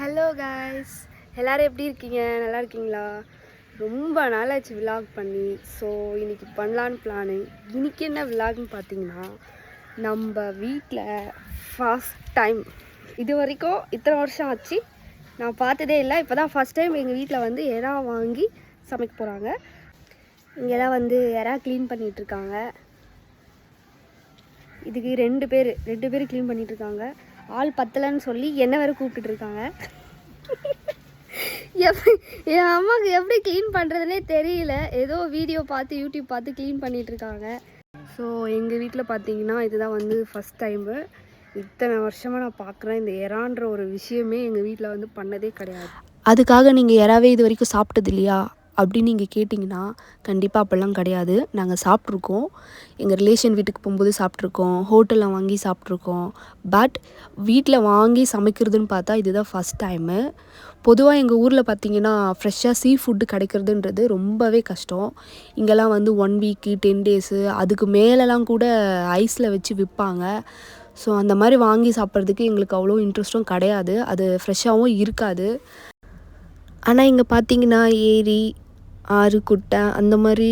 Hello guys, எல்லோரும் எப்படி இருக்கீங்க? நல்லா இருக்கீங்களா? ரொம்ப நாளாச்சு விலாக் பண்ணி. ஸோ இன்றைக்கி பண்ணலான்னு பிளானு. இன்றைக்கி என்ன விலாக்னு பார்த்தீங்கன்னா, நம்ம வீட்டில் ஃபர்ஸ்ட் டைம், இது வரைக்கும் இத்தனை வருஷம் ஆச்சு நான் பார்த்ததே இல்லை. இப்போ தான் ஃபஸ்ட் டைம் எங்கள் வீட்டில் வந்து எறா வாங்கி சமைக்க போகிறாங்க. இங்கே தான் வந்து எறா க்ளீன் பண்ணிகிட்ருக்காங்க. இதுக்கு ரெண்டு பேர் க்ளீன் பண்ணிகிட்ருக்காங்க. ஆள் பத்தலைன்னு சொல்லி என்ன வேறு கூப்பிட்டுட்டு இருக்காங்க. என் அம்மாவுக்கு எப்படி க்ளீன் பண்ணுறதுனே தெரியல. ஏதோ வீடியோ பார்த்து யூடியூப் பார்த்து க்ளீன் பண்ணிகிட்ருக்காங்க. ஸோ எங்கள் வீட்டில் பார்த்தீங்கன்னா இதுதான் வந்து ஃபஸ்ட் டைமு. இத்தனை வருஷமாக நான் பார்க்குறேன், இந்த எறான்ற ஒரு விஷயமே எங்கள் வீட்டில் வந்து பண்ணதே கிடையாது. அதுக்காக நீங்கள் எறாவே இது வரைக்கும் சாப்பிட்டது இல்லையா அப்படின்னு நீங்கள் கேட்டிங்கன்னா, கண்டிப்பாக அப்படிலாம் கிடையாது. நாங்கள் சாப்பிட்ருக்கோம். எங்கள் ரிலேஷன் வீட்டுக்கு போகும்போது சாப்பிட்ருக்கோம், ஹோட்டலில் வாங்கி சாப்பிட்ருக்கோம். பட் வீட்டில் வாங்கி சமைக்கிறதுன்னு பார்த்தா இதுதான் ஃபஸ்ட் டைமு. பொதுவாக எங்கள் ஊரில் பார்த்திங்கன்னா ஃப்ரெஷ்ஷாக சீ ஃபுட்டு கிடைக்கிறதுன்றது ரொம்பவே கஷ்டம். இங்கெல்லாம் வந்து 1 வீக்கு 10 டேஸு அதுக்கு மேலெலாம் கூட ஐஸில் வச்சு விற்பாங்க. ஸோ அந்த மாதிரி வாங்கி சாப்பிட்றதுக்கு எங்களுக்கு அவ்வளோ இன்ட்ரெஸ்ட்டும் கிடையாது. அது ஃப்ரெஷ்ஷாகவும் இருக்காது. ஆனால் இங்கே பார்த்திங்கன்னா ஏரி, ஆறு, குட்டை அந்த மாதிரி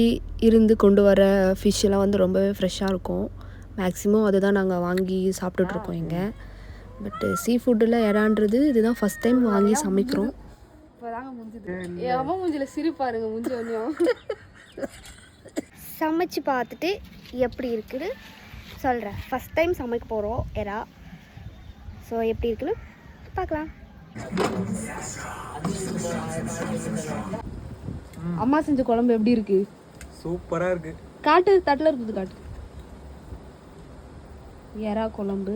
இருந்து கொண்டு வர ஃபிஷ்ஷெல்லாம் வந்து ரொம்பவே ஃப்ரெஷ்ஷாக இருக்கும். மேக்ஸிமம் அதுதான் நாங்கள் வாங்கி சாப்பிட்டுட்ருக்கோம் இங்கே. பட்டு சீ ஃபுட்டில் எறான்றது இதுதான் ஃபஸ்ட் டைம் வாங்கி சமைக்கிறோம். இப்போ தாங்க முடிஞ்சுது. என் அம்மா மூஞ்சில் சிரிப்பாருங்க, மூஞ்சி ஒன்றையும் சமைச்சு பார்த்துட்டு எப்படி இருக்குன்னு சொல்கிறேன். ஃபஸ்ட் டைம் சமைக்க போகிறோம் எறா. ஸோ எப்படி இருக்குன்னு பார்க்கலாம். அம்மா செஞ்ச குழம்பு எப்படி இருக்கு? சூப்பராக இருக்கு. காட்டு தட்டில் இருக்குது, காட்டு. எறா குழம்பு